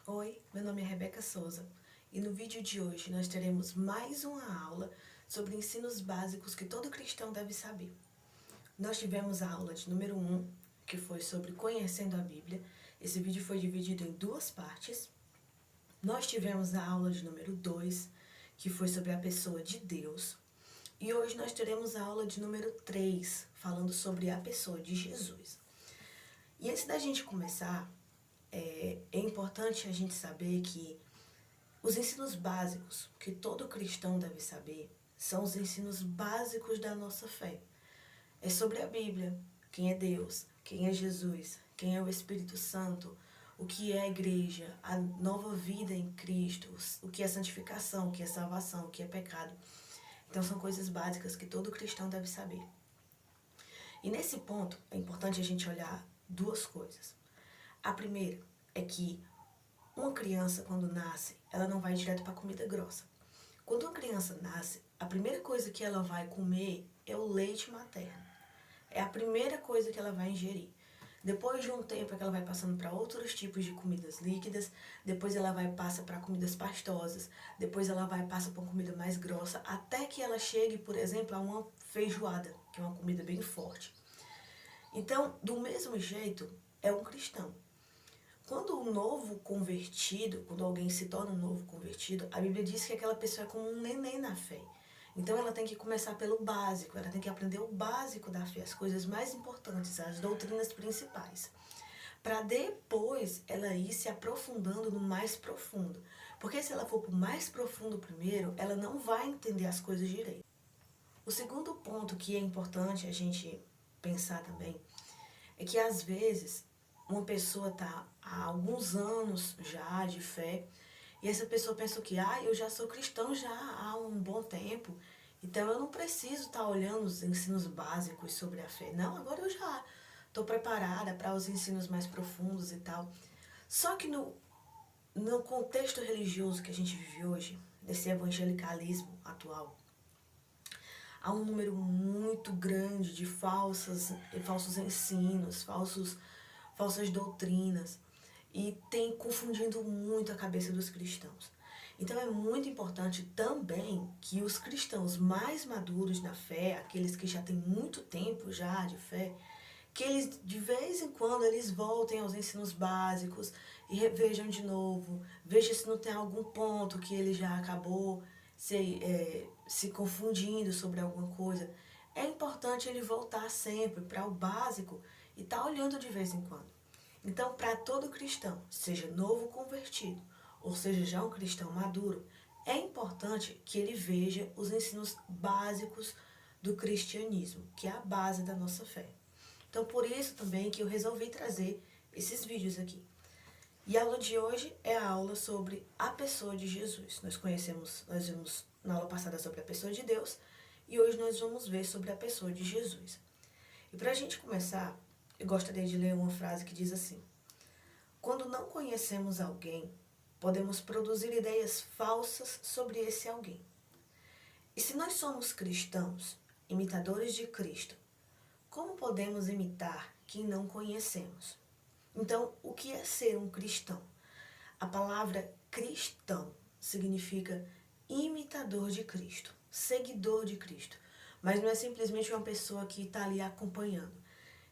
Oi, meu nome é Rebeca Souza e no vídeo de hoje nós teremos mais uma aula sobre ensinos básicos que todo cristão deve saber. Nós tivemos a aula de número 1, que foi sobre conhecendo a Bíblia. Esse vídeo foi dividido em duas partes. Nós tivemos a aula de número 2, que foi sobre a pessoa de Deus. E hoje nós teremos a aula de número 3, falando sobre a pessoa de Jesus. E antes da gente começar, é importante a gente saber que os ensinos básicos que todo cristão deve saber são os ensinos básicos da nossa fé. É sobre a Bíblia, quem é Deus, quem é Jesus, quem é o Espírito Santo, o que é a igreja, a nova vida em Cristo, o que é santificação, o que é salvação, o que é pecado. Então são coisas básicas que todo cristão deve saber. E nesse ponto é importante a gente olhar duas coisas. A primeira é que uma criança, quando nasce, ela não vai direto para comida grossa. Quando uma criança nasce, a primeira coisa que ela vai comer é o leite materno. É a primeira coisa que ela vai ingerir. Depois de um tempo é que ela vai passando para outros tipos de comidas líquidas, depois ela vai passar para comidas pastosas, depois ela vai passar para uma comida mais grossa, até que ela chegue, por exemplo, a uma feijoada, que é uma comida bem forte. Então, do mesmo jeito, é um cristão. Quando um novo convertido, quando alguém se torna um novo convertido, a Bíblia diz que aquela pessoa é como um neném na fé. Então ela tem que começar pelo básico, ela tem que aprender o básico da fé, as coisas mais importantes, as doutrinas principais. Para depois ela ir se aprofundando no mais profundo. Porque se ela for para o mais profundo primeiro, ela não vai entender as coisas direito. O segundo ponto que é importante a gente pensar também é que às vezes uma pessoa está há alguns anos já de fé e essa pessoa pensa que eu já sou cristão já há um bom tempo, então eu não preciso estar olhando os ensinos básicos sobre a fé. Não, agora eu já estou preparada para os ensinos mais profundos e tal. Só que no contexto religioso que a gente vive hoje, desse evangelicalismo atual, há um número muito grande de falsos ensinos, falsas doutrinas, e tem confundindo muito a cabeça dos cristãos. Então é muito importante também que os cristãos mais maduros na fé, aqueles que já têm muito tempo já de fé, que eles de vez em quando eles voltem aos ensinos básicos e revejam de novo, vejam se não tem algum ponto que ele já acabou se confundindo sobre alguma coisa. É importante ele voltar sempre para o básico e estar olhando de vez em quando. Então, para todo cristão, seja novo convertido, ou seja já um cristão maduro, é importante que ele veja os ensinos básicos do cristianismo, que é a base da nossa fé. Então, por isso também que eu resolvi trazer esses vídeos aqui. E a aula de hoje é a aula sobre a pessoa de Jesus. Nós vimos na aula passada sobre a pessoa de Deus e hoje nós vamos ver sobre a pessoa de Jesus. E para a gente começar, eu gostaria de ler uma frase que diz assim: quando não conhecemos alguém, podemos produzir ideias falsas sobre esse alguém. E se nós somos cristãos, imitadores de Cristo, como podemos imitar quem não conhecemos? Então, o que é ser um cristão? A palavra cristão significa imitador de Cristo, seguidor de Cristo. Mas não é simplesmente uma pessoa que está ali acompanhando.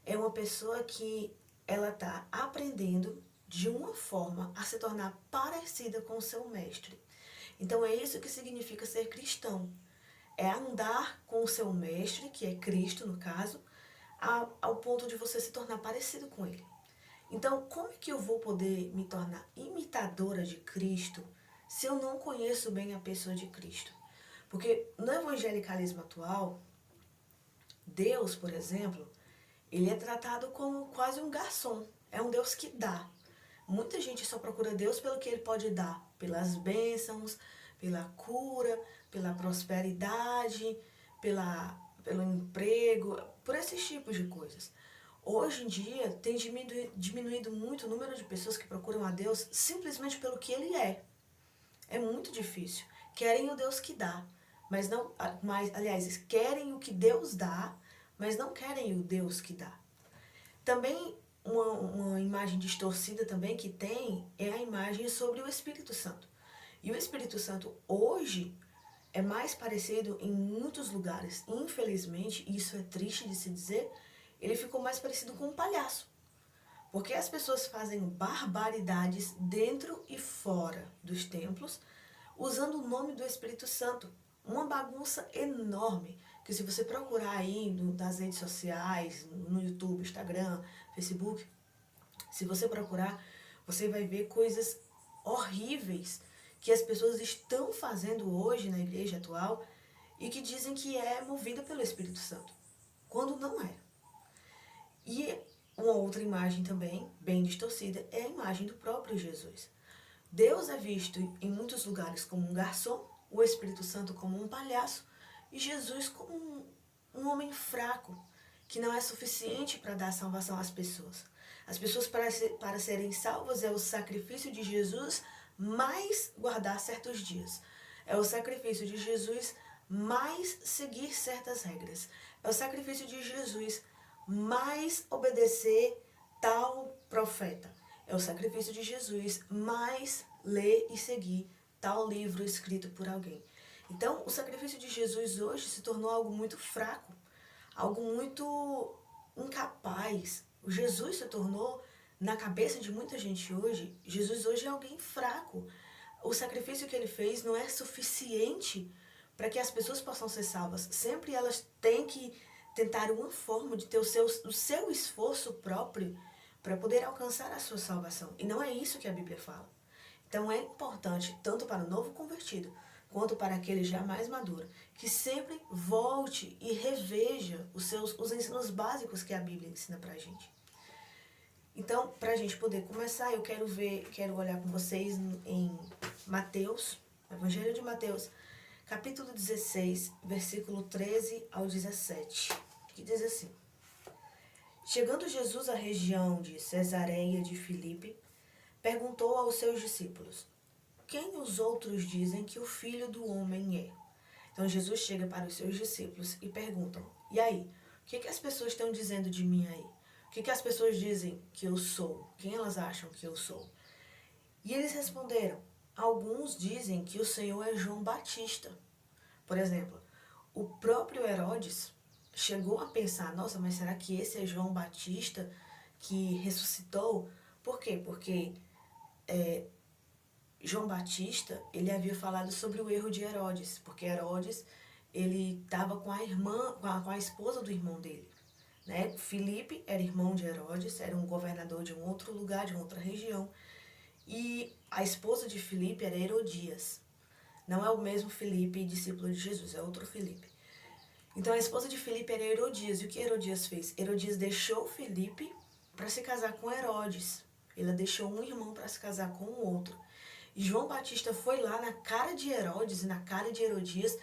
É uma pessoa que ela está aprendendo de uma forma a se tornar parecida com o seu mestre. Então é isso que significa ser cristão. É andar com o seu mestre, que é Cristo no caso, ao ponto de você se tornar parecido com ele. Então, como é que eu vou poder me tornar imitadora de Cristo se eu não conheço bem a pessoa de Cristo? Porque no evangelicalismo atual, Deus, por exemplo, ele é tratado como quase um garçom. É um Deus que dá. Muita gente só procura Deus pelo que ele pode dar, pelas bênçãos, pela cura, pela prosperidade, pelo emprego, por esses tipos de coisas. Hoje em dia tem diminuído muito o número de pessoas que procuram a Deus simplesmente pelo que ele é. É muito difícil. Querem o Deus que dá, aliás, querem o que Deus dá, mas não querem o Deus que dá. Também uma imagem distorcida também que tem é a imagem sobre o Espírito Santo. E o Espírito Santo hoje é mais parecido em muitos lugares. Infelizmente, e isso é triste de se dizer, ele ficou mais parecido com um palhaço. Porque as pessoas fazem barbaridades dentro e fora dos templos, usando o nome do Espírito Santo. Uma bagunça enorme, que se você procurar aí nas redes sociais, no YouTube, Instagram, Facebook, se você procurar, você vai ver coisas horríveis que as pessoas estão fazendo hoje na igreja atual e que dizem que é movida pelo Espírito Santo, quando não é. E uma outra imagem também, bem distorcida, é a imagem do próprio Jesus. Deus é visto em muitos lugares como um garçom, o Espírito Santo como um palhaço e Jesus como um homem fraco, que não é suficiente para dar salvação às pessoas. As pessoas, para serem salvas, é o sacrifício de Jesus mais guardar certos dias. É o sacrifício de Jesus mais seguir certas regras. É o sacrifício de Jesus mais obedecer tal profeta. É o sacrifício de Jesus mais ler e seguir tal livro escrito por alguém. Então, o sacrifício de Jesus hoje se tornou algo muito fraco, algo muito incapaz. O Jesus se tornou, na cabeça de muita gente hoje, Jesus hoje é alguém fraco. O sacrifício que ele fez não é suficiente para que as pessoas possam ser salvas. Sempre elas têm que tentar uma forma de ter o seu esforço próprio para poder alcançar a sua salvação. E não é isso que a Bíblia fala. Então é importante, tanto para o novo convertido, quanto para aquele já mais maduro, que sempre volte e reveja os ensinos básicos que a Bíblia ensina para a gente. Então, para a gente poder começar, eu quero olhar com vocês em Mateus, Evangelho de Mateus, capítulo 16, versículo 13 ao 17, que diz assim: Chegando Jesus à região de Cesareia de Filipe, perguntou aos seus discípulos: Quem os outros dizem que o Filho do Homem é? Então Jesus chega para os seus discípulos e perguntam: E aí, o que as pessoas estão dizendo de mim aí? O que as pessoas dizem que eu sou? Quem elas acham que eu sou? E eles responderam: Alguns dizem que o Senhor é João Batista. Por exemplo, o próprio Herodes chegou a pensar: nossa, mas será que esse é João Batista que ressuscitou? Por quê? Porque João Batista, ele havia falado sobre o erro de Herodes, porque Herodes, ele estava com a irmã, com a esposa do irmão dele, né? Filipe era irmão de Herodes, era um governador de um outro lugar, de uma outra região, e a esposa de Filipe era Herodias. Não é o mesmo Filipe, discípulo de Jesus, é outro Filipe. Então a esposa de Filipe era Herodias, e o que Herodias fez? Herodias deixou Filipe para se casar com Herodes. Ela deixou um irmão para se casar com o outro. E João Batista foi lá na cara de Herodes e na cara de Herodias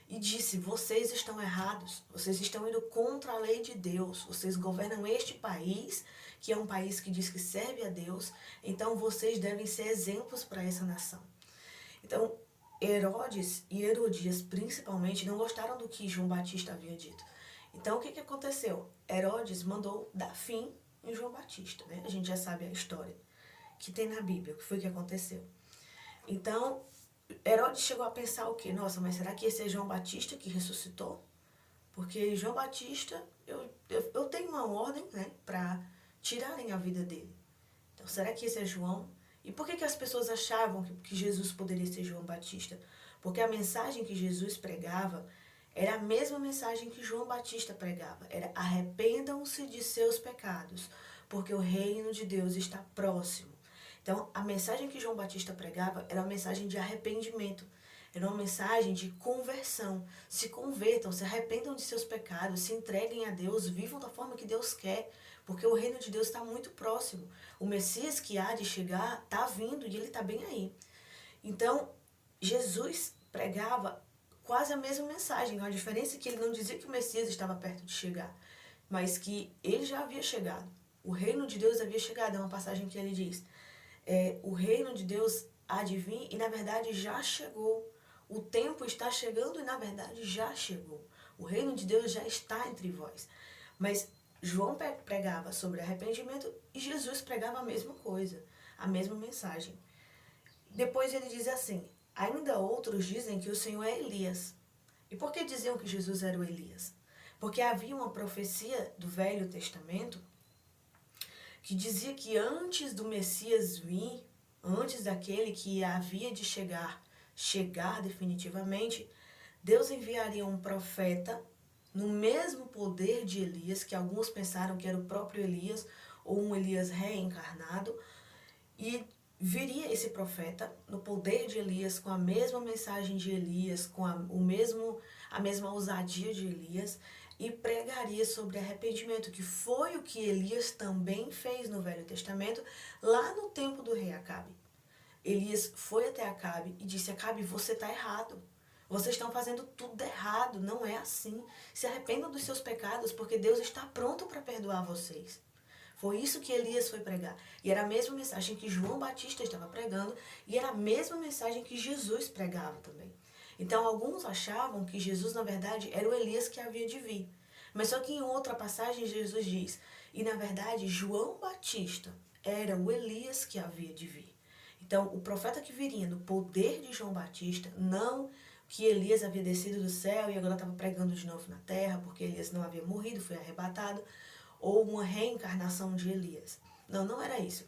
e disse: vocês estão errados, vocês estão indo contra a lei de Deus, vocês governam este país, que é um país que diz que serve a Deus, então vocês devem ser exemplos para essa nação. Então, Herodes e Herodias, principalmente, não gostaram do que João Batista havia dito. Então, o que aconteceu? Herodes mandou dar fim em João Batista, né? A gente já sabe a história que tem na Bíblia, o que foi que aconteceu. Então, Herodes chegou a pensar o quê? Nossa, mas será que esse é João Batista que ressuscitou? Porque João Batista, eu tenho uma ordem, né, para tirarem a vida dele. Então, será que esse é João? E por que as pessoas achavam que Jesus poderia ser João Batista? Porque a mensagem que Jesus pregava era a mesma mensagem que João Batista pregava. Era: arrependam-se de seus pecados, porque o reino de Deus está próximo. Então, a mensagem que João Batista pregava era uma mensagem de arrependimento. Era uma mensagem de conversão. Se convertam, se arrependam de seus pecados, se entreguem a Deus, vivam da forma que Deus quer, porque o reino de Deus está muito próximo. O Messias que há de chegar está vindo e ele está bem aí. Então, Jesus pregava quase a mesma mensagem. A diferença é que ele não dizia que o Messias estava perto de chegar, mas que ele já havia chegado. O reino de Deus havia chegado. É uma passagem que ele diz: o reino de Deus há de vir e, na verdade, já chegou. O tempo está chegando e, na verdade, já chegou. O reino de Deus já está entre vós. Mas João pregava sobre arrependimento e Jesus pregava a mesma coisa, a mesma mensagem. Depois ele diz assim, ainda outros dizem que o Senhor é Elias. E por que diziam que Jesus era o Elias? Porque havia uma profecia do Velho Testamento que dizia que antes do Messias vir, antes daquele que havia de chegar definitivamente, Deus enviaria um profeta no mesmo poder de Elias, que alguns pensaram que era o próprio Elias, ou um Elias reencarnado, e viria esse profeta no poder de Elias, com a mesma mensagem de Elias, com a mesma ousadia de Elias, e pregaria sobre arrependimento, que foi o que Elias também fez no Velho Testamento, lá no tempo do rei Acabe. Elias foi até Acabe e disse, Acabe, você está errado. Vocês estão fazendo tudo errado, não é assim. Se arrependam dos seus pecados, porque Deus está pronto para perdoar vocês. Foi isso que Elias foi pregar. E era a mesma mensagem que João Batista estava pregando, e era a mesma mensagem que Jesus pregava também. Então, alguns achavam que Jesus, na verdade, era o Elias que havia de vir. Mas só que em outra passagem, Jesus diz, e na verdade, João Batista era o Elias que havia de vir. Então, o profeta que viria no poder de João Batista, não que Elias havia descido do céu e agora estava pregando de novo na terra, porque Elias não havia morrido, foi arrebatado, ou uma reencarnação de Elias. Não, não era isso.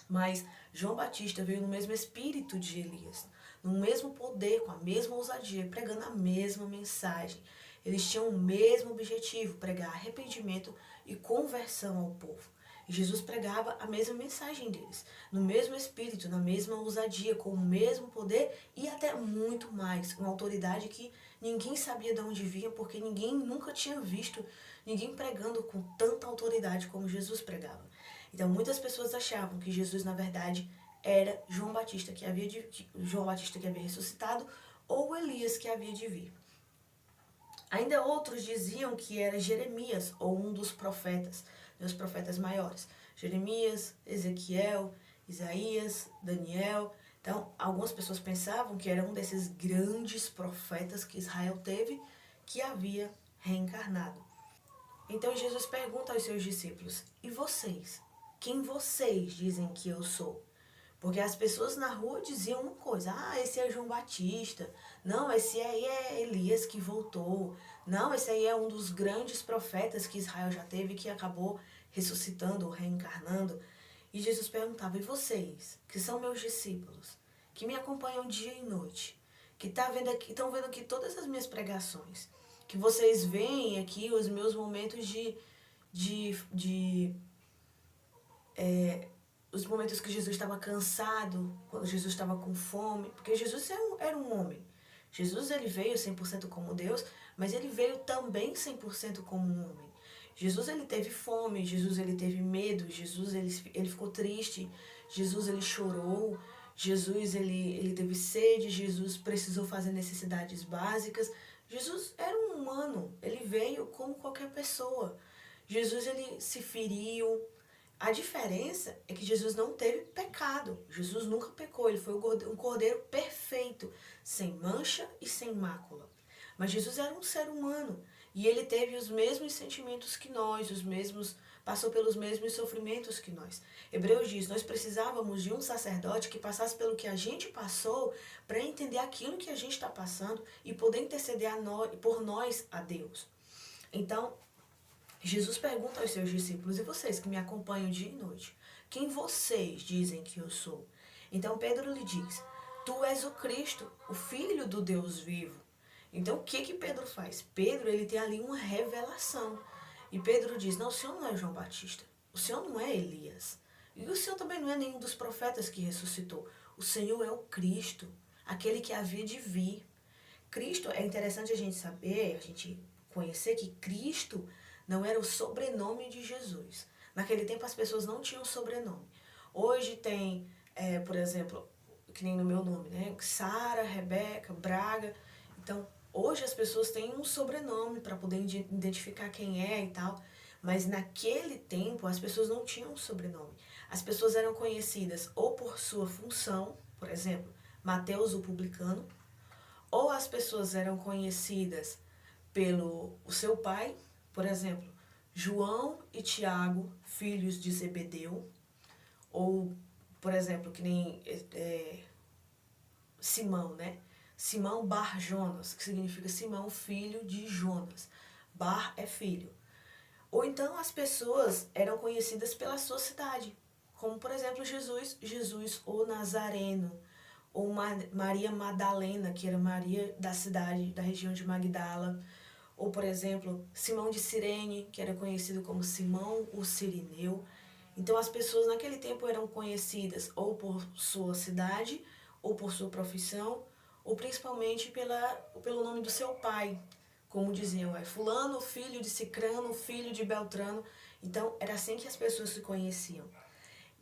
Mas João Batista veio no mesmo espírito de Elias, no mesmo poder, com a mesma ousadia, pregando a mesma mensagem. Eles tinham o mesmo objetivo, pregar arrependimento e conversão ao povo. E Jesus pregava a mesma mensagem deles, no mesmo espírito, na mesma ousadia, com o mesmo poder e até muito mais, uma autoridade que ninguém sabia de onde vinha, porque ninguém nunca tinha visto ninguém pregando com tanta autoridade como Jesus pregava. Então muitas pessoas achavam que Jesus, na verdade, era João Batista que havia ressuscitado, ou Elias que havia de vir. Ainda outros diziam que era Jeremias, ou um dos profetas, os profetas maiores. Jeremias, Ezequiel, Isaías, Daniel. Então, algumas pessoas pensavam que era um desses grandes profetas que Israel teve, que havia reencarnado. Então, Jesus pergunta aos seus discípulos, e vocês? Quem vocês dizem que eu sou? Porque as pessoas na rua diziam uma coisa, esse é João Batista, não, esse aí é Elias que voltou, não, esse aí é um dos grandes profetas que Israel já teve, que acabou ressuscitando ou reencarnando. E Jesus perguntava, e vocês, que são meus discípulos, que me acompanham dia e noite, que estão vendo aqui todas as minhas pregações, que vocês veem aqui os meus momentos os momentos que Jesus estava cansado, quando Jesus estava com fome, porque Jesus era um homem. Jesus ele veio 100% como Deus, mas ele veio também 100% como um homem. Jesus ele teve fome, Jesus ele teve medo, Jesus ele ficou triste, Jesus ele chorou, Jesus ele teve sede, Jesus precisou fazer necessidades básicas. Jesus era um humano, ele veio como qualquer pessoa. Jesus ele se feriu. A diferença é que Jesus não teve pecado. Jesus nunca pecou. Ele foi um cordeiro perfeito, sem mancha e sem mácula. Mas Jesus era um ser humano e ele teve os mesmos sentimentos que nós, passou pelos mesmos sofrimentos que nós. Hebreus diz, nós precisávamos de um sacerdote que passasse pelo que a gente passou para entender aquilo que a gente está passando e poder interceder por nós a Deus. Então, Jesus pergunta aos seus discípulos, e vocês que me acompanham dia e noite, quem vocês dizem que eu sou? Então Pedro lhe diz, tu és o Cristo, o Filho do Deus vivo. Então o que Pedro faz? Pedro ele tem ali uma revelação. E Pedro diz, não, o senhor não é João Batista, o senhor não é Elias. E o senhor também não é nenhum dos profetas que ressuscitou. O Senhor é o Cristo, aquele que havia de vir. Cristo, é interessante a gente saber, a gente conhecer que Cristo não era o sobrenome de Jesus. Naquele tempo as pessoas não tinham sobrenome. Hoje tem, por exemplo, que nem no meu nome, né? Sara, Rebeca, Braga. Então, hoje as pessoas têm um sobrenome para poder identificar quem é e tal. Mas naquele tempo as pessoas não tinham sobrenome. As pessoas eram conhecidas ou por sua função, por exemplo, Mateus o publicano, ou as pessoas eram conhecidas pelo o seu pai, por exemplo, João e Tiago, filhos de Zebedeu, ou, por exemplo, que nem Simão, né? Simão Bar Jonas, que significa Simão, filho de Jonas. Bar é filho. Ou então as pessoas eram conhecidas pela sua cidade, como por exemplo Jesus o Nazareno, ou Maria Madalena, que era Maria da cidade, da região de Magdala, ou por exemplo Simão de Cirene, que era conhecido como Simão o Cirineu. Então as pessoas naquele tempo eram conhecidas ou por sua cidade, ou por sua profissão, ou principalmente pelo nome do seu pai, como diziam, é fulano, filho de Cicrano, filho de Beltrano. Então, era assim que as pessoas se conheciam.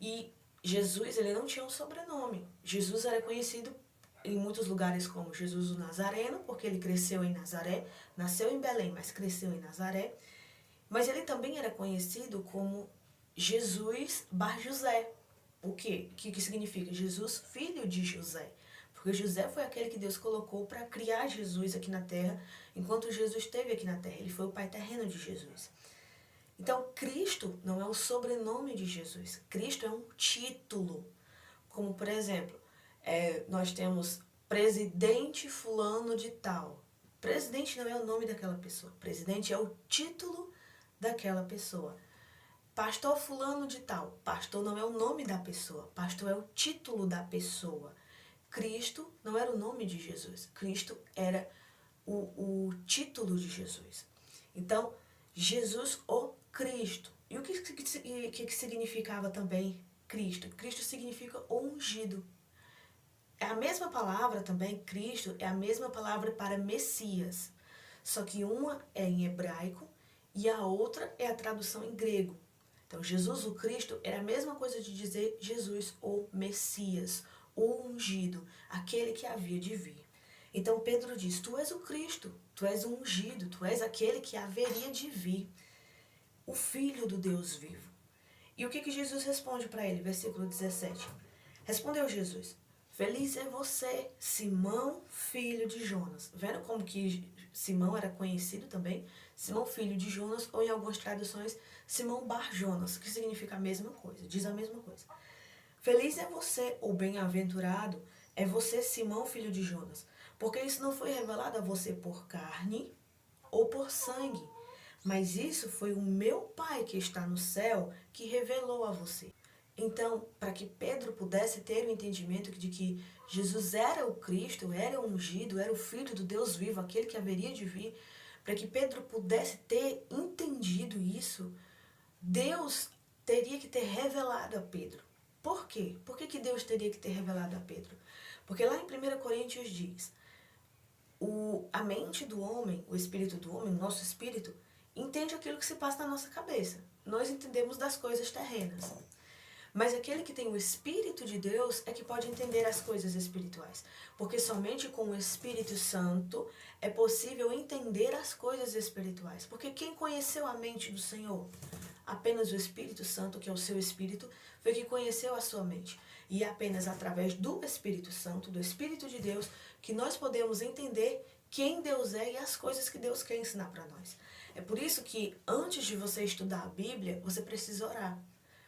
E Jesus, ele não tinha um sobrenome. Jesus era conhecido em muitos lugares como Jesus o Nazareno, porque ele cresceu em Nazaré, nasceu em Belém, mas cresceu em Nazaré. Mas ele também era conhecido como Jesus Bar José. O quê? O que significa? Jesus, filho de José. Porque José foi aquele que Deus colocou para criar Jesus aqui na terra, enquanto Jesus esteve aqui na terra. Ele foi o pai terreno de Jesus. Então, Cristo não é o sobrenome de Jesus. Cristo é um título. Como, por exemplo, nós temos presidente fulano de tal. Presidente não é o nome daquela pessoa. Presidente é o título daquela pessoa. Pastor fulano de tal. Pastor não é o nome da pessoa. Pastor é o título da pessoa. Cristo não era o nome de Jesus. Cristo era o título de Jesus. Então, Jesus o Cristo. E o que significava também Cristo? Cristo significa o ungido. É a mesma palavra também, Cristo, é a mesma palavra para Messias. Só que uma é em hebraico e a outra é a tradução em grego. Então, Jesus o Cristo era a mesma coisa de dizer Jesus o Messias, o ungido, aquele que havia de vir. Então, Pedro diz, tu és o Cristo, tu és o ungido, tu és aquele que haveria de vir, o Filho do Deus vivo. E o que Jesus responde para ele? Versículo 17. Respondeu Jesus, feliz é você, Simão, filho de Jonas. Vendo como que Simão era conhecido também? Simão, filho de Jonas, ou em algumas traduções, Simão Bar Jonas, que significa a mesma coisa, diz a mesma coisa. Feliz é você, ou bem-aventurado, é você, Simão, filho de Jonas, porque isso não foi revelado a você por carne ou por sangue, mas isso foi o meu Pai que está no céu que revelou a você. Então, para que Pedro pudesse ter o entendimento de que Jesus era o Cristo, era o ungido, era o Filho do Deus vivo, aquele que haveria de vir, para que Pedro pudesse ter entendido isso, Deus teria que ter revelado a Pedro. Por quê? Por que Deus teria que ter revelado a Pedro? Porque lá em 1 Coríntios diz, a mente do homem, o espírito do homem, o nosso espírito, entende aquilo que se passa na nossa cabeça. Nós entendemos das coisas terrenas. Mas aquele que tem o Espírito de Deus é que pode entender as coisas espirituais. Porque somente com o Espírito Santo é possível entender as coisas espirituais. Porque quem conheceu a mente do Senhor? Apenas o Espírito Santo, que é o seu Espírito, foi que conheceu a sua mente. E é apenas através do Espírito Santo, do Espírito de Deus, que nós podemos entender quem Deus é e as coisas que Deus quer ensinar para nós. É por isso que antes de você estudar a Bíblia, você precisa orar.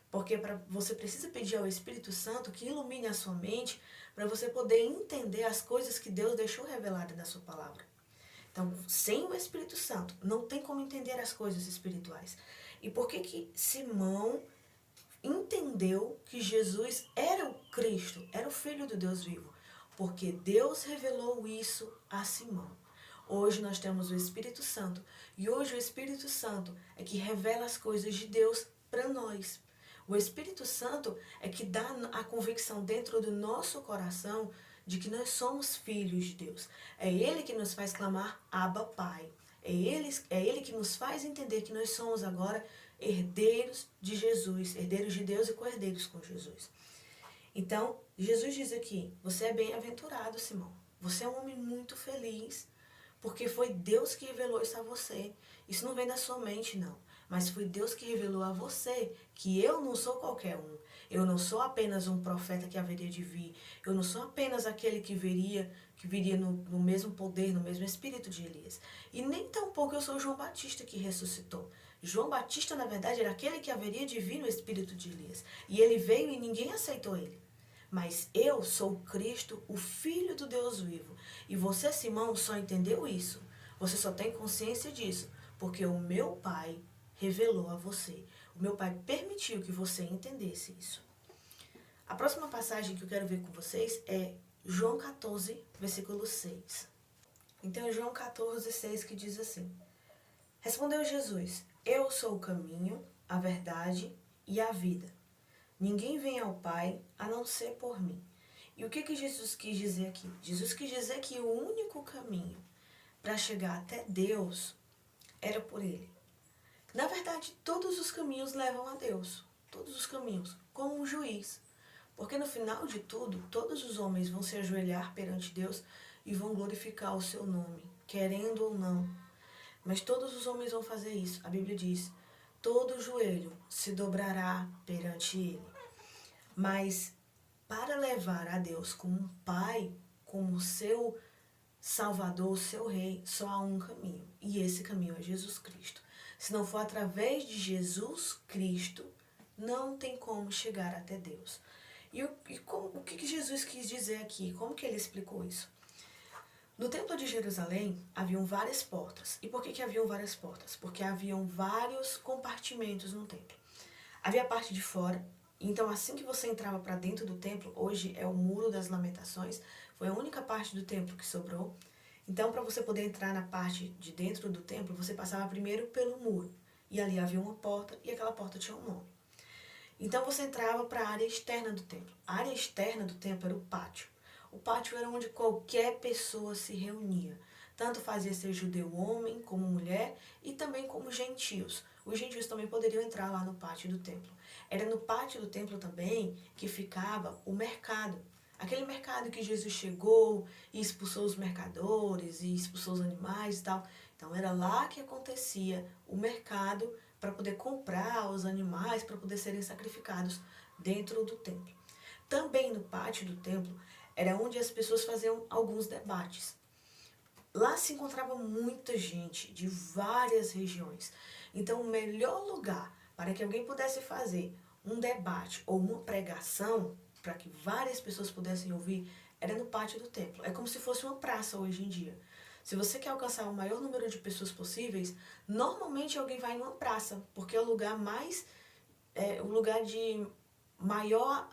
Porque você precisa pedir ao Espírito Santo que ilumine a sua mente para você poder entender as coisas que Deus deixou reveladas na sua palavra. Então, sem o Espírito Santo, não tem como entender as coisas espirituais. E por que Simão entendeu que Jesus era o Cristo, era o Filho do Deus vivo? Porque Deus revelou isso a Simão. Hoje nós temos o Espírito Santo. E hoje o Espírito Santo é que revela as coisas de Deus para nós. O Espírito Santo é que dá a convicção dentro do nosso coração de que nós somos filhos de Deus. É Ele que nos faz clamar Abba, Pai. É Ele que nos faz entender que nós somos agora herdeiros de Jesus, herdeiros de Deus e co-herdeiros com Jesus. Então, Jesus diz aqui, você é bem-aventurado, Simão. Você é um homem muito feliz, porque foi Deus que revelou isso a você. Isso não vem da sua mente, não. Mas foi Deus que revelou a você que eu não sou qualquer um. Eu não sou apenas um profeta que haveria de vir. Eu não sou apenas aquele que viria no mesmo poder, no mesmo espírito de Elias. E nem tampouco eu sou João Batista que ressuscitou. João Batista, na verdade, era aquele que haveria de vir no espírito de Elias. E ele veio e ninguém aceitou ele. Mas eu sou Cristo, o Filho do Deus vivo. E você, Simão, só entendeu isso. Você só tem consciência disso. Porque o meu Pai revelou a você. O meu Pai permitiu que você entendesse isso. A próxima passagem que eu quero ver com vocês é João 14, versículo 6. Então, é João 14, 6 que diz assim: Respondeu Jesus: Eu sou o caminho, a verdade e a vida. Ninguém vem ao Pai a não ser por mim. E o que Jesus quis dizer aqui? Jesus quis dizer que o único caminho para chegar até Deus era por Ele. Na verdade, todos os caminhos levam a Deus. Todos os caminhos, como um juiz. Porque no final de tudo, todos os homens vão se ajoelhar perante Deus e vão glorificar o seu nome, querendo ou não. Mas todos os homens vão fazer isso. A Bíblia diz: todo joelho se dobrará perante Ele. Mas para levar a Deus como um Pai, como seu Salvador, seu Rei, só há um caminho. E esse caminho é Jesus Cristo. Se não for através de Jesus Cristo, não tem como chegar até Deus. O que Jesus quis dizer aqui? Como que ele explicou isso? No Templo de Jerusalém, haviam várias portas. E por que haviam várias portas? Porque haviam vários compartimentos no templo. Havia a parte de fora. Então, assim que você entrava para dentro do templo, hoje é o Muro das Lamentações, foi a única parte do templo que sobrou. Então, para você poder entrar na parte de dentro do templo, você passava primeiro pelo muro. E ali havia uma porta, e aquela porta tinha um nome. Então, você entrava para a área externa do templo. A área externa do templo era o pátio. O pátio era onde qualquer pessoa se reunia. Tanto fazia ser judeu homem, como mulher, e também como gentios. Os gentios também poderiam entrar lá no pátio do templo. Era no pátio do templo também que ficava o mercado. Aquele mercado que Jesus chegou e expulsou os mercadores e expulsou os animais e tal. Então era lá que acontecia o mercado para poder comprar os animais, para poder serem sacrificados dentro do templo. Também no pátio do templo era onde as pessoas faziam alguns debates. Lá se encontrava muita gente de várias regiões. Então, o melhor lugar para que alguém pudesse fazer um debate ou uma pregação, para que várias pessoas pudessem ouvir, era no pátio do templo. É como se fosse uma praça hoje em dia. Se você quer alcançar o maior número de pessoas possíveis, normalmente alguém vai numa praça, porque é o lugar o lugar de maior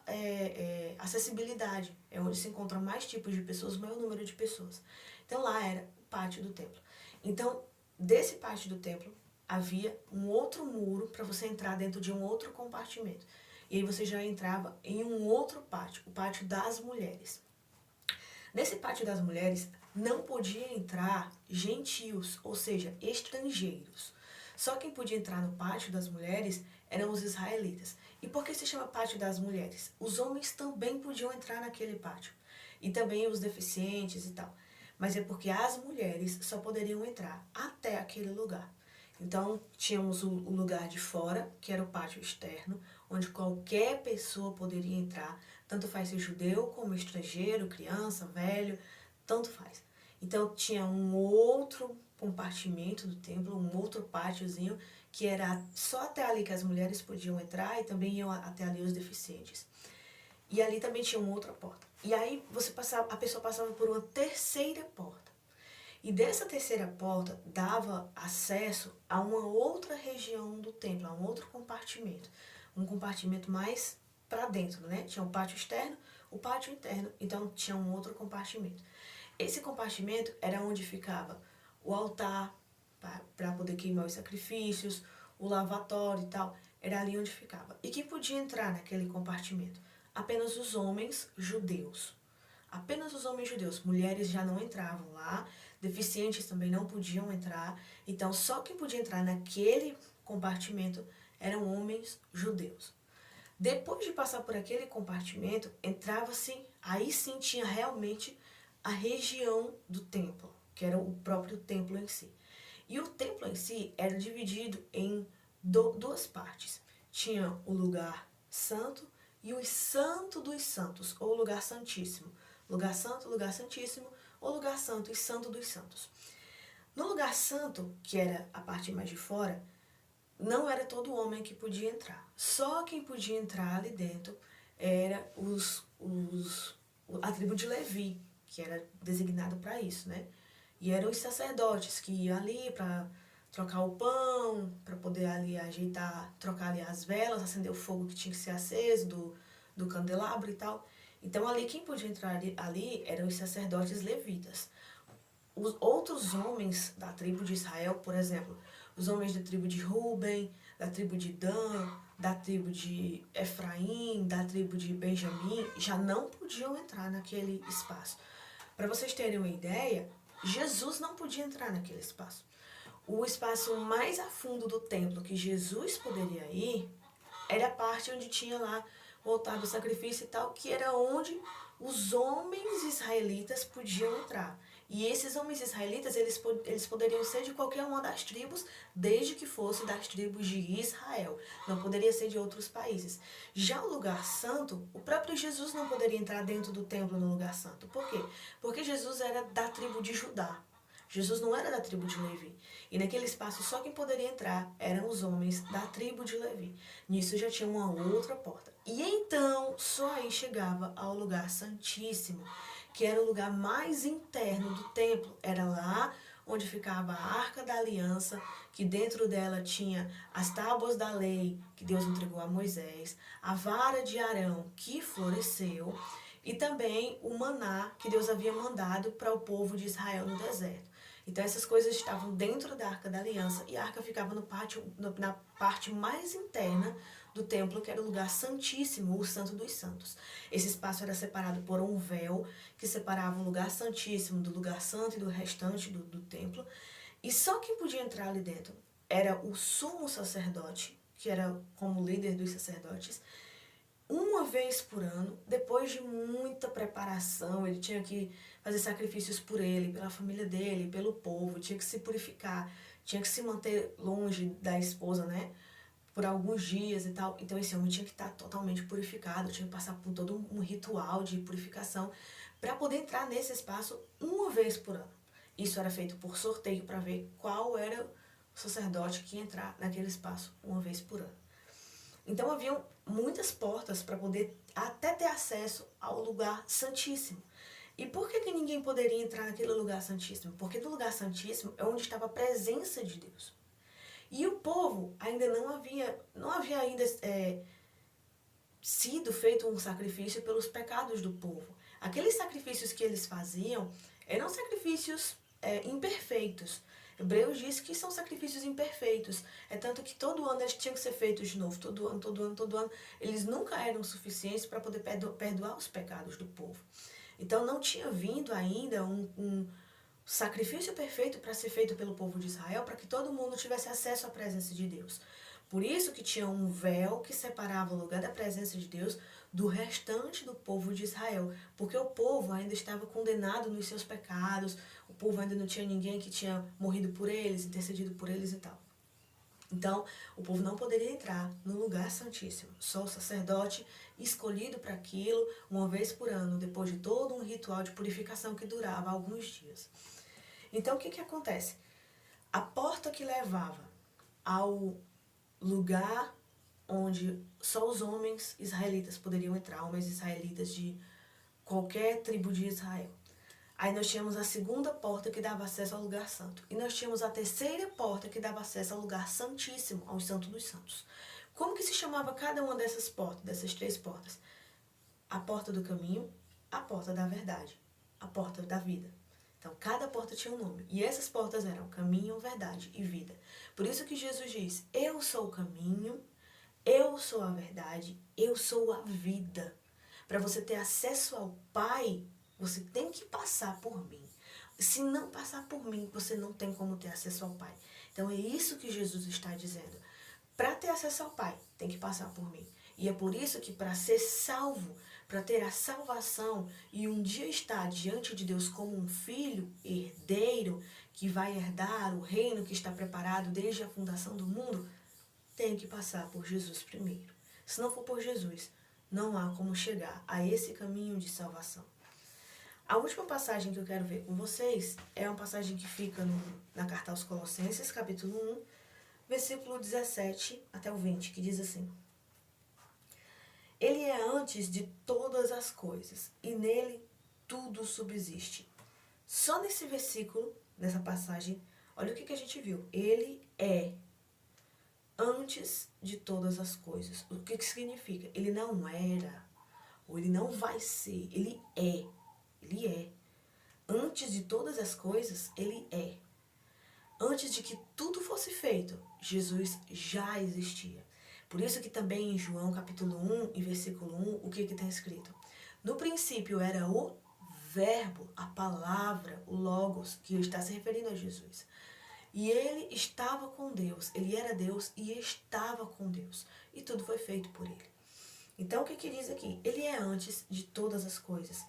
acessibilidade. É onde se encontram mais tipos de pessoas, o maior número de pessoas. Então lá era o pátio do templo. Então, desse pátio do templo, havia um outro muro para você entrar dentro de um outro compartimento. E aí você já entrava em um outro pátio, o pátio das mulheres. Nesse pátio das mulheres não podia entrar gentios, ou seja, estrangeiros. Só quem podia entrar no pátio das mulheres eram os israelitas. E por que se chama pátio das mulheres? Os homens também podiam entrar naquele pátio. E também os deficientes e tal. Mas é porque as mulheres só poderiam entrar até aquele lugar. Então, tínhamos o lugar de fora, que era o pátio externo, onde qualquer pessoa poderia entrar, tanto faz ser judeu como estrangeiro, criança, velho, tanto faz. Então, tinha um outro compartimento do templo, um outro pátiozinho, que era só até ali que as mulheres podiam entrar e também iam até ali os deficientes. E ali também tinha uma outra porta. E aí a pessoa passava por uma terceira porta. E dessa terceira porta dava acesso a uma outra região do templo, a um outro compartimento. Um compartimento mais para dentro, né? Tinha o pátio externo, o pátio interno, então tinha um outro compartimento. Esse compartimento era onde ficava o altar para poder queimar os sacrifícios, o lavatório e tal. Era ali onde ficava. E quem podia entrar naquele compartimento? Apenas os homens judeus. Apenas os homens judeus. Mulheres já não entravam lá, deficientes também não podiam entrar. Então, só quem podia entrar naquele compartimento eram homens judeus. Depois de passar por aquele compartimento, entrava-se, aí sim tinha realmente a região do templo, que era o próprio templo em si. E o templo em si era dividido em duas partes. Tinha o lugar santo e o santo dos santos, ou lugar santíssimo. Lugar santo, lugar santíssimo, ou lugar santo e santo dos santos. No lugar santo, que era a parte mais de fora, não era todo homem que podia entrar. Só quem podia entrar ali dentro era a tribo de Levi, que era designado para isso, né? E eram os sacerdotes que iam ali para trocar o pão, para poder ali ajeitar, trocar ali as velas, acender o fogo que tinha que ser aceso do candelabro e tal. Então ali quem podia entrar ali eram os sacerdotes levitas. Os outros homens da tribo de Israel, por exemplo, os homens da tribo de Ruben, da tribo de Dan, da tribo de Efraim, da tribo de Benjamim, já não podiam entrar naquele espaço. Para vocês terem uma ideia, Jesus não podia entrar naquele espaço. O espaço mais a fundo do templo que Jesus poderia ir era a parte onde tinha lá o altar do sacrifício e tal, que era onde os homens israelitas podiam entrar. E esses homens israelitas, eles poderiam ser de qualquer uma das tribos, desde que fosse das tribos de Israel. Não poderia ser de outros países. Já o lugar santo, o próprio Jesus não poderia entrar dentro do templo no lugar santo. Por quê? Porque Jesus era da tribo de Judá. Jesus não era da tribo de Levi. E naquele espaço só quem poderia entrar eram os homens da tribo de Levi. Nisso já tinha uma outra porta. E então só aí chegava ao lugar santíssimo, que era o lugar mais interno do templo. Era lá onde ficava a Arca da Aliança, que dentro dela tinha as tábuas da lei que Deus entregou a Moisés, a vara de Arão que floresceu e também o maná que Deus havia mandado para o povo de Israel no deserto. Então essas coisas estavam dentro da Arca da Aliança e a arca ficava na parte mais interna do templo, que era o lugar santíssimo, o Santo dos Santos. Esse espaço era separado por um véu que separava o lugar santíssimo do lugar santo e do restante do templo. E só quem podia entrar ali dentro era o sumo sacerdote, que era como líder dos sacerdotes, uma vez por ano, depois de muita preparação. Ele tinha que fazer sacrifícios por ele, pela família dele, pelo povo, tinha que se purificar, tinha que se manter longe da esposa, né? Por alguns dias e tal. Então esse homem tinha que estar totalmente purificado, tinha que passar por todo um ritual de purificação para poder entrar nesse espaço uma vez por ano. Isso era feito por sorteio para ver qual era o sacerdote que ia entrar naquele espaço uma vez por ano. Então haviam muitas portas para poder até ter acesso ao lugar santíssimo. E por que ninguém poderia entrar naquele lugar santíssimo? Porque no lugar santíssimo é onde estava a presença de Deus. E o povo ainda não havia ainda sido feito um sacrifício pelos pecados do povo. Aqueles sacrifícios que eles faziam eram sacrifícios imperfeitos. Hebreus diz que são sacrifícios imperfeitos. É tanto que todo ano eles tinham que ser feitos de novo. Todo ano. Eles nunca eram suficientes para poder perdoar os pecados do povo. Então não tinha vindo ainda um sacrifício perfeito para ser feito pelo povo de Israel, para que todo mundo tivesse acesso à presença de Deus. Por isso que tinha um véu que separava o lugar da presença de Deus do restante do povo de Israel, porque o povo ainda estava condenado nos seus pecados, o povo ainda não tinha ninguém que tinha morrido por eles, intercedido por eles e tal. Então, o povo não poderia entrar no lugar santíssimo, só o sacerdote escolhido para aquilo uma vez por ano, depois de todo um ritual de purificação que durava alguns dias. Então, o que acontece? A porta que levava ao lugar onde só os homens israelitas poderiam entrar, homens israelitas de qualquer tribo de Israel. Aí nós tínhamos a segunda porta que dava acesso ao lugar santo. E nós tínhamos a terceira porta que dava acesso ao lugar santíssimo, ao Santo dos Santos. Como que se chamava cada uma dessas portas, dessas três portas? A porta do caminho, a porta da verdade, a porta da vida. Então, cada porta tinha um nome. E essas portas eram caminho, verdade e vida. Por isso que Jesus diz, eu sou o caminho, eu sou a verdade, eu sou a vida. Para você ter acesso ao Pai, você tem que passar por mim. Se não passar por mim, você não tem como ter acesso ao Pai. Então, é isso que Jesus está dizendo. Para ter acesso ao Pai, tem que passar por mim. E é por isso que para ser salvo, para ter a salvação e um dia estar diante de Deus como um filho herdeiro que vai herdar o reino que está preparado desde a fundação do mundo, tem que passar por Jesus primeiro. Se não for por Jesus, não há como chegar a esse caminho de salvação. A última passagem que eu quero ver com vocês é uma passagem que fica na carta aos Colossenses, capítulo 1, versículo 17 até o 20, que diz assim: Ele é antes de todas as coisas, e nele tudo subsiste. Só nesse versículo, nessa passagem, olha o que a gente viu. Ele é antes de todas as coisas. O que significa? Ele não era, ou ele não vai ser, ele é. Ele é. Antes de todas as coisas, ele é. Antes de que tudo fosse feito, Jesus já existia. Por isso que também em João capítulo 1 e versículo 1, o que está escrito? No princípio era o verbo, a palavra, o logos, que está se referindo a Jesus. E ele estava com Deus, ele era Deus e estava com Deus. E tudo foi feito por ele. Então o que diz aqui? Ele é antes de todas as coisas.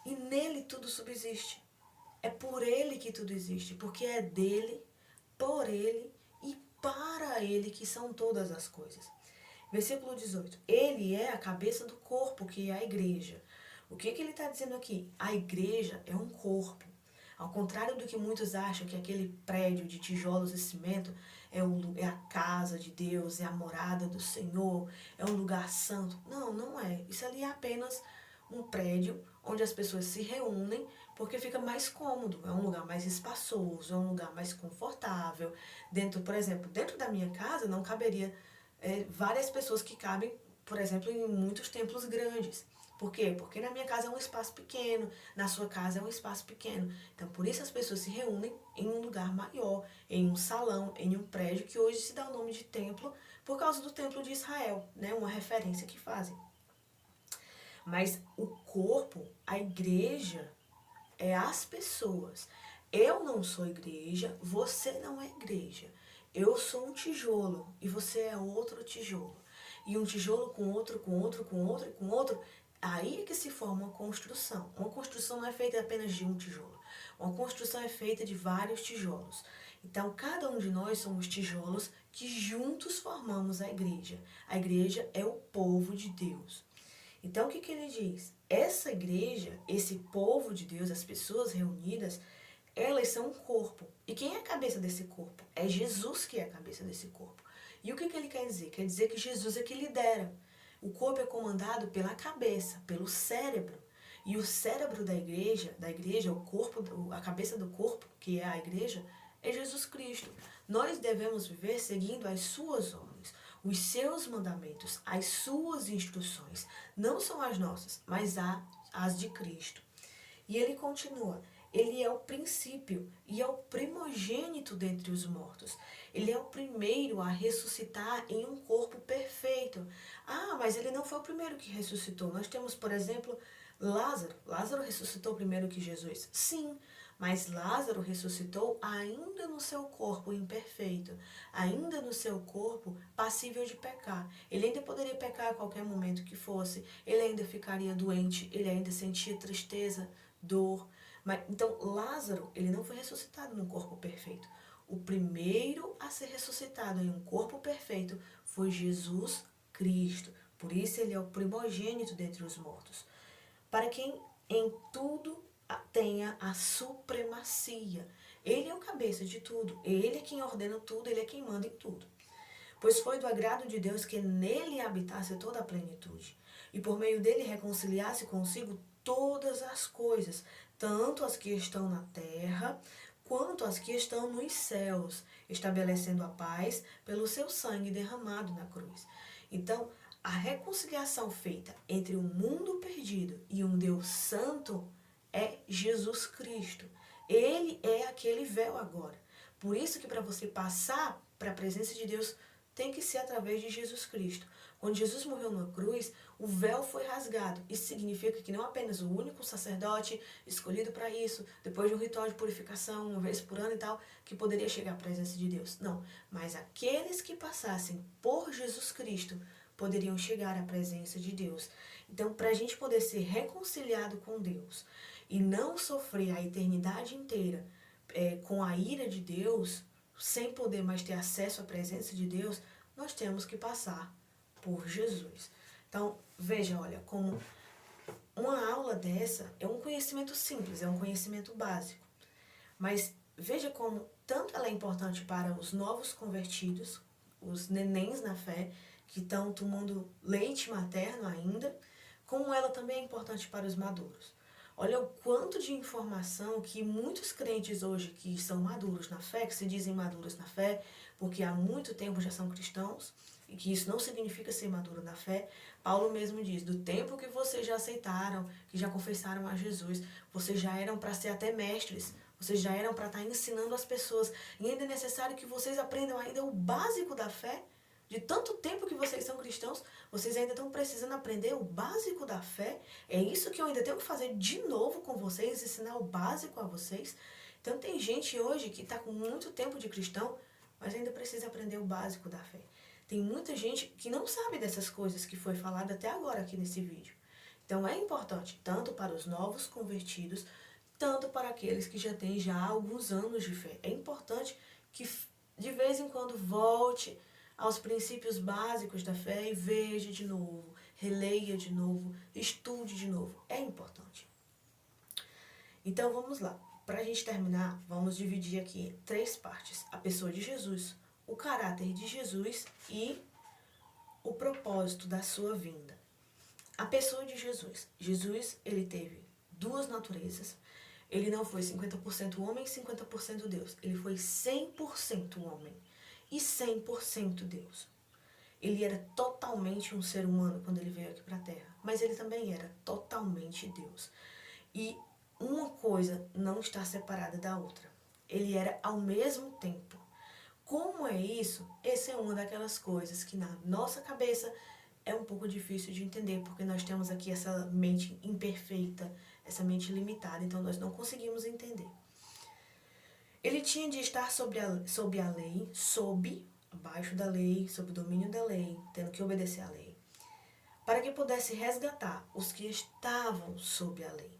E nele tudo subsiste. É por ele que tudo existe, porque é dele, por ele e para ele que são todas as coisas. Versículo 18. Ele é a cabeça do corpo, que é a igreja. O que ele está dizendo aqui? A igreja é um corpo. Ao contrário do que muitos acham que aquele prédio de tijolos e cimento é a casa de Deus, é a morada do Senhor, é um lugar santo. Não, não é. Isso ali é apenas um prédio onde as pessoas se reúnem porque fica mais cômodo, é um lugar mais espaçoso, é um lugar mais confortável. Dentro, por exemplo, dentro da minha casa não caberia várias pessoas que cabem, por exemplo, em muitos templos grandes. Por quê? Porque na minha casa é um espaço pequeno, na sua casa é um espaço pequeno. Então, por isso as pessoas se reúnem em um lugar maior, em um salão, em um prédio, que hoje se dá o nome de templo, por causa do templo de Israel, né? Uma referência que fazem. Mas o corpo, a igreja, é as pessoas. Eu não sou igreja, você não é igreja. Eu sou um tijolo e você é outro tijolo. E um tijolo com outro, com outro, com outro, com outro. Aí é que se forma uma construção. Uma construção não é feita apenas de um tijolo. Uma construção é feita de vários tijolos. Então, cada um de nós somos tijolos que juntos formamos a igreja. A igreja é o povo de Deus. Então, o que ele diz? Essa igreja, esse povo de Deus, as pessoas reunidas, elas são um corpo. E quem é a cabeça desse corpo? É Jesus que é a cabeça desse corpo. E o que ele quer dizer? Quer dizer que Jesus é que lidera. O corpo é comandado pela cabeça, pelo cérebro. E o cérebro da igreja, o corpo, a cabeça do corpo, que é a igreja, é Jesus Cristo. Nós devemos viver seguindo as suas ordens, os seus mandamentos, as suas instruções. Não são as nossas, mas as de Cristo. E ele continua. Ele é o princípio e é o primogênito dentre os mortos. Ele é o primeiro a ressuscitar em um corpo perfeito. Ah, mas ele não foi o primeiro que ressuscitou. Nós temos, por exemplo, Lázaro. Lázaro ressuscitou primeiro que Jesus? Sim, mas Lázaro ressuscitou ainda no seu corpo imperfeito, ainda no seu corpo passível de pecar. Ele ainda poderia pecar a qualquer momento que fosse, ele ainda ficaria doente, ele ainda sentia tristeza, dor. Mas, então, Lázaro, ele não foi ressuscitado num corpo perfeito. O primeiro a ser ressuscitado em um corpo perfeito foi Jesus Cristo. Por isso ele é o primogênito dentre os mortos. Para quem em tudo tenha a supremacia. Ele é o cabeça de tudo. Ele é quem ordena tudo, ele é quem manda em tudo. Pois foi do agrado de Deus que nele habitasse toda a plenitude, e por meio dele reconciliasse consigo todas as coisas, tanto as que estão na terra, quanto as que estão nos céus, estabelecendo a paz pelo seu sangue derramado na cruz. Então, a reconciliação feita entre um mundo perdido e um Deus santo é Jesus Cristo. Ele é aquele véu agora. Por isso que para você passar para a presença de Deus, tem que ser através de Jesus Cristo. Quando Jesus morreu na cruz, o véu foi rasgado. Isso significa que não apenas o único sacerdote escolhido para isso, depois de um ritual de purificação, uma vez por ano e tal, que poderia chegar à presença de Deus. Não, mas aqueles que passassem por Jesus Cristo poderiam chegar à presença de Deus. Então, para a gente poder ser reconciliado com Deus e não sofrer a eternidade inteira com a ira de Deus, sem poder mais ter acesso à presença de Deus, nós temos que passar por Jesus. Então, veja, olha, como uma aula dessa é um conhecimento simples, é um conhecimento básico. Mas veja como tanto ela é importante para os novos convertidos, os nenéns na fé, que estão tomando leite materno ainda, como ela também é importante para os maduros. Olha o quanto de informação que muitos crentes hoje que são maduros na fé, que se dizem maduros na fé, porque há muito tempo já são cristãos, e que isso não significa ser maduro na fé. Paulo mesmo diz, do tempo que vocês já aceitaram, que já confessaram a Jesus, vocês já eram para ser até mestres, vocês já eram para estar ensinando as pessoas, e ainda é necessário que vocês aprendam ainda o básico da fé. De tanto tempo que vocês são cristãos, vocês ainda estão precisando aprender o básico da fé. É isso que eu ainda tenho que fazer de novo com vocês, ensinar o básico a vocês. Então tem gente hoje que está com muito tempo de cristão, mas ainda precisa aprender o básico da fé. Tem muita gente que não sabe dessas coisas que foi falado até agora aqui nesse vídeo. Então é importante, tanto para os novos convertidos, tanto para aqueles que já têm já alguns anos de fé. É importante que de vez em quando volte aos princípios básicos da fé e veja de novo, releia de novo, estude de novo. É importante. Então vamos lá. Para a gente terminar, vamos dividir aqui em 3 partes. A pessoa de Jesus, o caráter de Jesus e o propósito da sua vinda. A pessoa de Jesus. Jesus, ele teve 2 naturezas. Ele não foi 50% homem e 50% Deus. Ele foi 100% homem e 100% Deus. Ele era totalmente um ser humano quando ele veio aqui para a Terra, mas ele também era totalmente Deus. E uma coisa não está separada da outra. Ele era ao mesmo tempo. Como é isso? Essa é uma daquelas coisas que na nossa cabeça é um pouco difícil de entender, porque nós temos aqui essa mente imperfeita, essa mente limitada, então nós não conseguimos entender. Ele tinha de estar sob a lei, abaixo da lei, sob o domínio da lei, tendo que obedecer à lei, para que pudesse resgatar os que estavam sob a lei.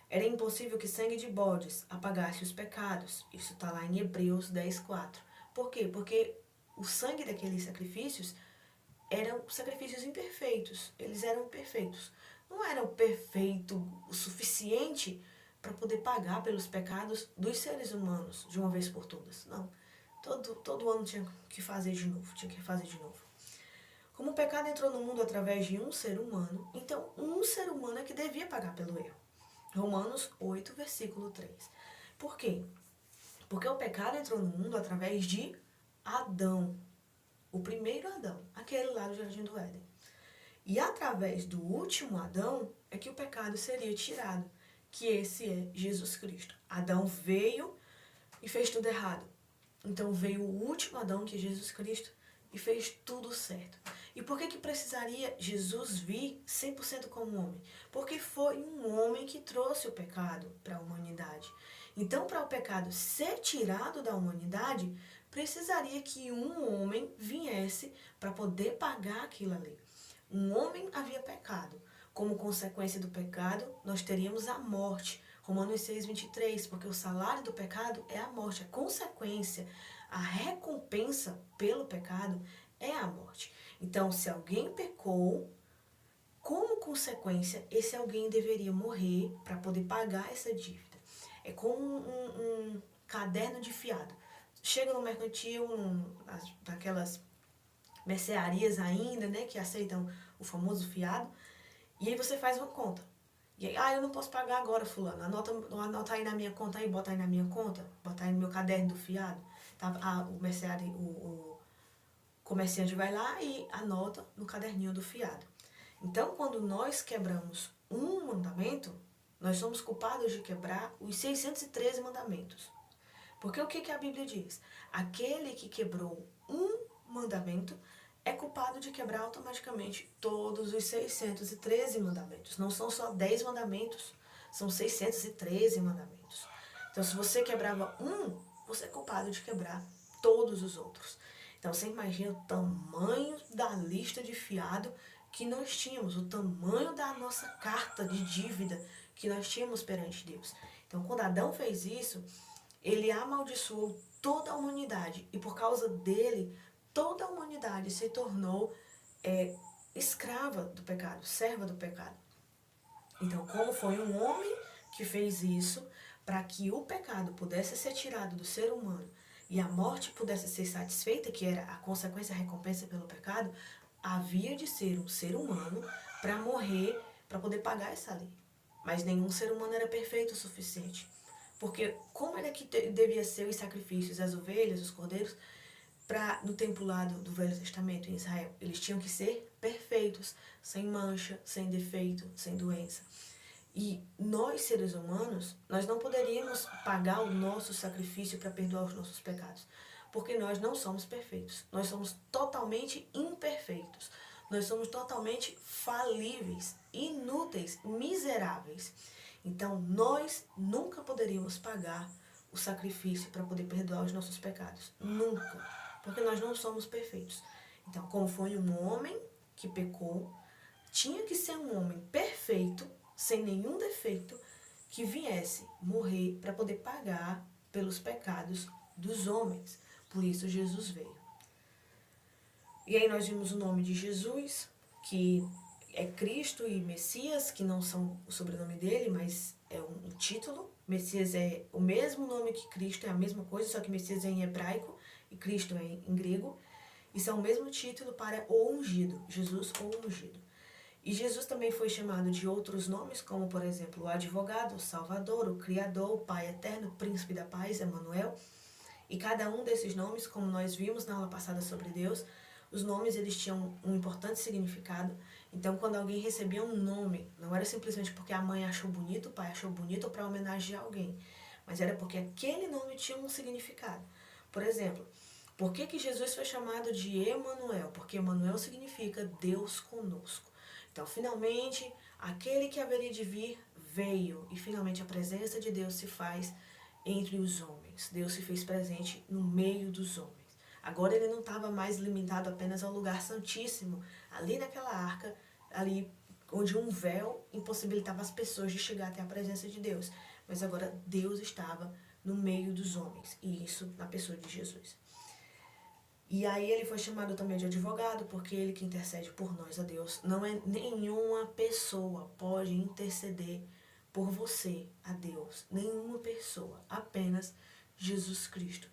Era impossível que sangue de bodes apagasse os pecados. Isso está lá em Hebreus 10:4. Por quê? Porque o sangue daqueles sacrifícios eram sacrifícios imperfeitos. Eles eram perfeitos. Não eram perfeito o suficiente para poder pagar pelos pecados dos seres humanos de uma vez por todas. Não. Todo ano tinha que fazer de novo. Como o pecado entrou no mundo através de um ser humano, então um ser humano é que devia pagar pelo erro. Romanos 8, versículo 3. Por quê? Porque o pecado entrou no mundo através de Adão. O primeiro Adão, aquele lá do Jardim do Éden. E através do último Adão é que o pecado seria tirado, que esse é Jesus Cristo. Adão veio e fez tudo errado. Então veio o último Adão, que é Jesus Cristo, e fez tudo certo. E por que precisaria Jesus vir 100% como homem? Porque foi um homem que trouxe o pecado para a humanidade. Então, para o pecado ser tirado da humanidade, precisaria que um homem viesse para poder pagar aquilo ali. Um homem havia pecado. Como consequência do pecado, nós teríamos a morte. Romanos 6:23, porque o salário do pecado é a morte. A consequência, a recompensa pelo pecado é a morte. Então, se alguém pecou, como consequência, esse alguém deveria morrer para poder pagar essa dívida. É como um caderno de fiado. Chega no mercantil, naquelas mercearias ainda, né, que aceitam o famoso fiado, e aí você faz uma conta. E aí, eu não posso pagar agora, fulano. Anota aí na minha conta aí, bota aí na minha conta, bota aí no meu caderno do fiado. Tá? O merceário, o comerciante vai lá e anota no caderninho do fiado. Então, quando nós quebramos um mandamento, nós somos culpados de quebrar os 613 mandamentos. Porque o que a Bíblia diz? Aquele que quebrou um mandamento é culpado de quebrar automaticamente todos os 613 mandamentos. Não são só 10 mandamentos, são 613 mandamentos. Então, se você quebrava um, você é culpado de quebrar todos os outros. Então, você imagina o tamanho da lista de fiado que nós tínhamos, o tamanho da nossa carta de dívida que nós tínhamos perante Deus. Então, quando Adão fez isso, ele amaldiçoou toda a humanidade. E por causa dele, toda a humanidade se tornou escrava do pecado, serva do pecado. Então, como foi um homem que fez isso, para que o pecado pudesse ser tirado do ser humano e a morte pudesse ser satisfeita, que era a consequência, a recompensa pelo pecado, havia de ser um ser humano para morrer, para poder pagar essa lei. Mas nenhum ser humano era perfeito o suficiente. Porque como era que devia ser os sacrifícios, as ovelhas, os cordeiros, no tempo lá do Velho Testamento em Israel? Eles tinham que ser perfeitos, sem mancha, sem defeito, sem doença. E nós, seres humanos, nós não poderíamos pagar o nosso sacrifício para perdoar os nossos pecados, porque nós não somos perfeitos. Nós somos totalmente imperfeitos. Nós somos totalmente falíveis, inúteis, miseráveis. Então, nós nunca poderíamos pagar o sacrifício para poder perdoar os nossos pecados. Nunca. Porque nós não somos perfeitos. Então, como foi um homem que pecou, tinha que ser um homem perfeito, sem nenhum defeito, que viesse morrer para poder pagar pelos pecados dos homens. Por isso Jesus veio. E aí nós vimos o nome de Jesus, que é Cristo e Messias, que não são o sobrenome dele, mas é um título. Messias é o mesmo nome que Cristo, é a mesma coisa, só que Messias é em hebraico e Cristo é em grego. Isso é o mesmo título para o ungido, Jesus ou ungido. E Jesus também foi chamado de outros nomes, como, por exemplo, o advogado, o salvador, o criador, o pai eterno, o príncipe da paz, Emanuel. E cada um desses nomes, como nós vimos na aula passada sobre Deus, os nomes eles tinham um importante significado. Então, quando alguém recebia um nome, não era simplesmente porque a mãe achou bonito, o pai achou bonito ou para homenagear alguém, mas era porque aquele nome tinha um significado. Por exemplo, por que Jesus foi chamado de Emanuel? Porque Emanuel significa Deus conosco. Então, finalmente, aquele que haveria de vir veio e finalmente a presença de Deus se faz entre os homens. Deus se fez presente no meio dos homens. Agora ele não estava mais limitado apenas ao lugar santíssimo, ali naquela arca, ali onde um véu impossibilitava as pessoas de chegar até a presença de Deus. Mas agora Deus estava no meio dos homens, e isso na pessoa de Jesus. E aí ele foi chamado também de advogado, porque ele que intercede por nós a Deus. Não é nenhuma pessoa pode interceder por você a Deus. Nenhuma pessoa, apenas Jesus Cristo.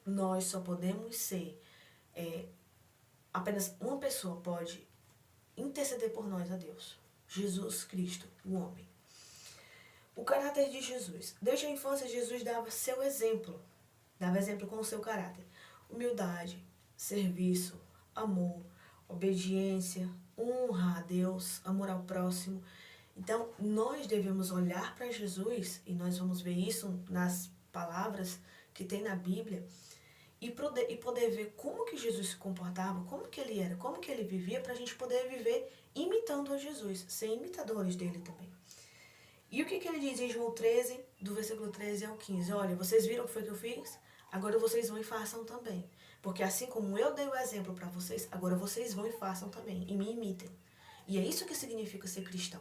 Nós só podemos ser, apenas uma pessoa pode interceder por nós a Deus. Jesus Cristo, o homem. O caráter de Jesus. Desde a infância, Jesus dava seu exemplo. Dava exemplo com o seu caráter. Humildade, serviço, amor, obediência, honra a Deus, amor ao próximo. Então, nós devemos olhar para Jesus, e nós vamos ver isso nas palavras que tem na Bíblia, e poder ver como que Jesus se comportava, como que ele era, como que ele vivia, para a gente poder viver imitando a Jesus, ser imitadores dele também. E o que ele diz em João 13, do versículo 13 ao 15? Olha, vocês viram o que foi que eu fiz? Agora vocês vão e façam também. Porque assim como eu dei o exemplo para vocês, agora vocês vão e façam também, e me imitem. E é isso que significa ser cristão.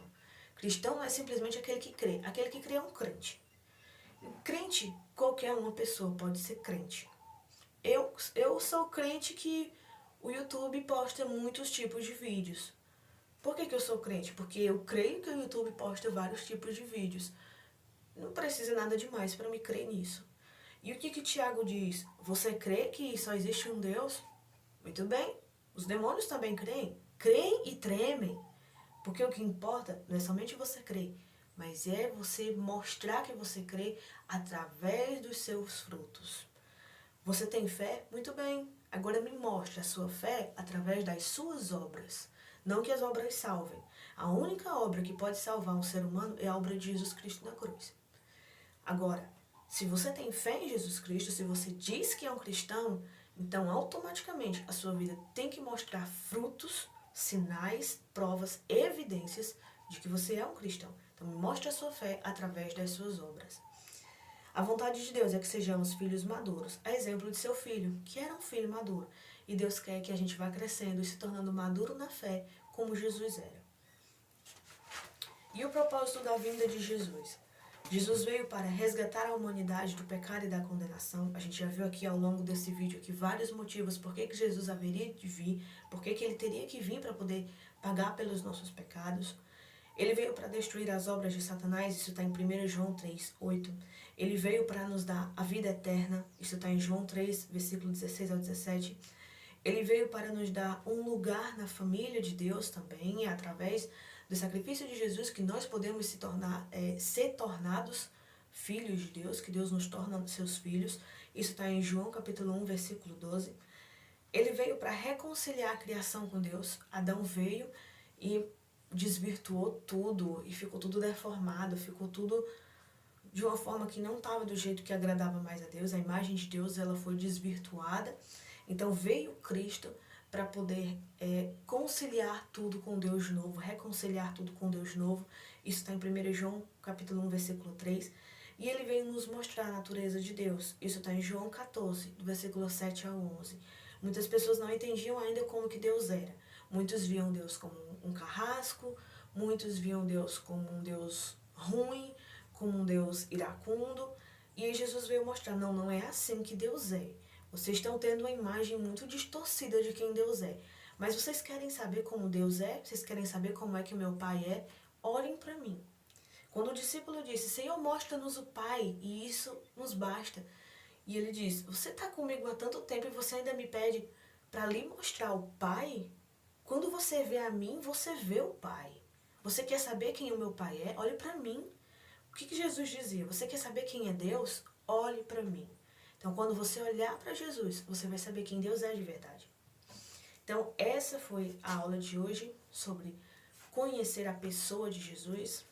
Cristão não é simplesmente aquele que crê. Aquele que crê é um crente. Crente, qualquer uma pessoa pode ser crente. Eu sou crente que o YouTube posta muitos tipos de vídeos. Por que eu sou crente? Porque eu creio que o YouTube posta vários tipos de vídeos. Não precisa nada demais para me crer nisso. E o que Tiago diz? Você crê que só existe um Deus? Muito bem. Os demônios também creem. Creem e tremem. Porque o que importa não é somente você crer, mas é você mostrar que você crê através dos seus frutos. Você tem fé? Muito bem. Agora me mostre a sua fé através das suas obras. Não que as obras salvem. A única obra que pode salvar um ser humano é a obra de Jesus Cristo na cruz. Agora, se você tem fé em Jesus Cristo, se você diz que é um cristão, então automaticamente a sua vida tem que mostrar frutos, sinais, provas, evidências de que você é um cristão. Então mostre a sua fé através das suas obras. A vontade de Deus é que sejamos filhos maduros, a exemplo de seu filho, que era um filho maduro. E Deus quer que a gente vá crescendo e se tornando maduro na fé, como Jesus era. E o propósito da vinda de Jesus? Jesus veio para resgatar a humanidade do pecado e da condenação. A gente já viu aqui ao longo desse vídeo aqui vários motivos por que Jesus haveria de vir, por que ele teria que vir para poder pagar pelos nossos pecados. Ele veio para destruir as obras de Satanás, isso está em 1 João 3:8. Ele veio para nos dar a vida eterna, isso está em João 3, versículo 16 ao 17. Ele veio para nos dar um lugar na família de Deus também, através do sacrifício de Jesus, que nós podemos ser tornados filhos de Deus, que Deus nos torna seus filhos. Isso está em João capítulo 1, versículo 12. Ele veio para reconciliar a criação com Deus. Adão veio e desvirtuou tudo, e ficou tudo deformado, ficou tudo de uma forma que não estava do jeito que agradava mais a Deus. A imagem de Deus ela foi desvirtuada. Então veio Cristo para poder conciliar tudo com Deus de novo, reconciliar tudo com Deus de novo. Isso está em 1 João capítulo 1, versículo 3. E ele veio nos mostrar a natureza de Deus. Isso está em João 14, do versículo 7 ao 11. Muitas pessoas não entendiam ainda como que Deus era. Muitos viam Deus como um carrasco, muitos viam Deus como um Deus ruim, como um Deus iracundo. E aí Jesus veio mostrar, não é assim que Deus é. Vocês estão tendo uma imagem muito distorcida de quem Deus é. Mas vocês querem saber como Deus é? Vocês querem saber como é que o meu Pai é? Orem para mim. Quando o discípulo disse, Senhor, mostra-nos o Pai, e isso nos basta. E ele disse, você está comigo há tanto tempo e você ainda me pede para lhe mostrar o Pai? Quando você vê a mim, você vê o Pai. Você quer saber quem o meu Pai é? Olhe para mim. O que Jesus dizia? Você quer saber quem é Deus? Olhe para mim. Então, quando você olhar para Jesus, você vai saber quem Deus é de verdade. Então, essa foi a aula de hoje sobre conhecer a pessoa de Jesus.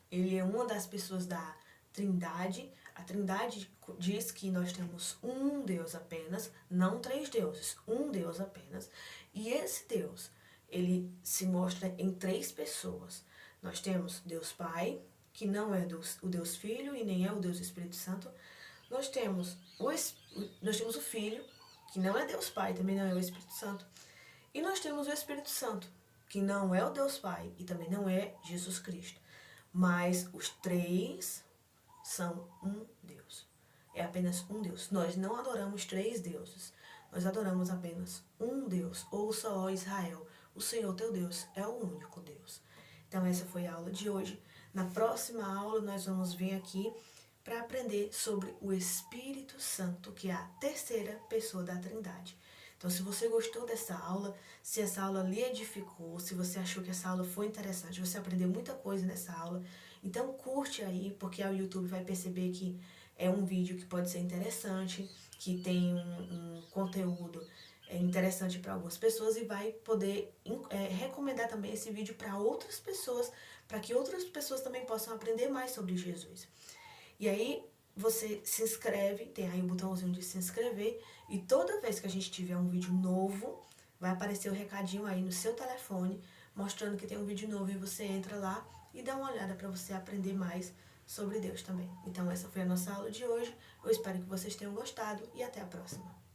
Ele é uma das pessoas da Trindade. A Trindade diz que nós temos um Deus apenas, não três deuses, um Deus apenas. E esse Deus, ele se mostra em três pessoas. Nós temos Deus Pai, que não é o Deus Filho e nem é o Deus Espírito Santo. Nós temos o Filho, que não é Deus Pai, também não é o Espírito Santo. E nós temos o Espírito Santo, que não é o Deus Pai e também não é Jesus Cristo. Mas os três são um Deus. É apenas um Deus. Nós não adoramos três deuses. Nós adoramos apenas um Deus. Ouça, ó Israel, o Senhor teu Deus é o único Deus. Então essa foi a aula de hoje. Na próxima aula nós vamos vir aqui para aprender sobre o Espírito Santo, que é a terceira pessoa da Trindade. Então, se você gostou dessa aula, se essa aula lhe edificou, se você achou que essa aula foi interessante, você aprendeu muita coisa nessa aula, então curte aí, porque o YouTube vai perceber que é um vídeo que pode ser interessante, que tem um conteúdo interessante para algumas pessoas e vai poder recomendar também esse vídeo para outras pessoas, para que outras pessoas também possam aprender mais sobre Jesus. E aí você se inscreve, tem aí o botãozinho de se inscrever, e toda vez que a gente tiver um vídeo novo, vai aparecer o recadinho aí no seu telefone, mostrando que tem um vídeo novo, e você entra lá e dá uma olhada para você aprender mais sobre Deus também. Então essa foi a nossa aula de hoje, eu espero que vocês tenham gostado e até a próxima.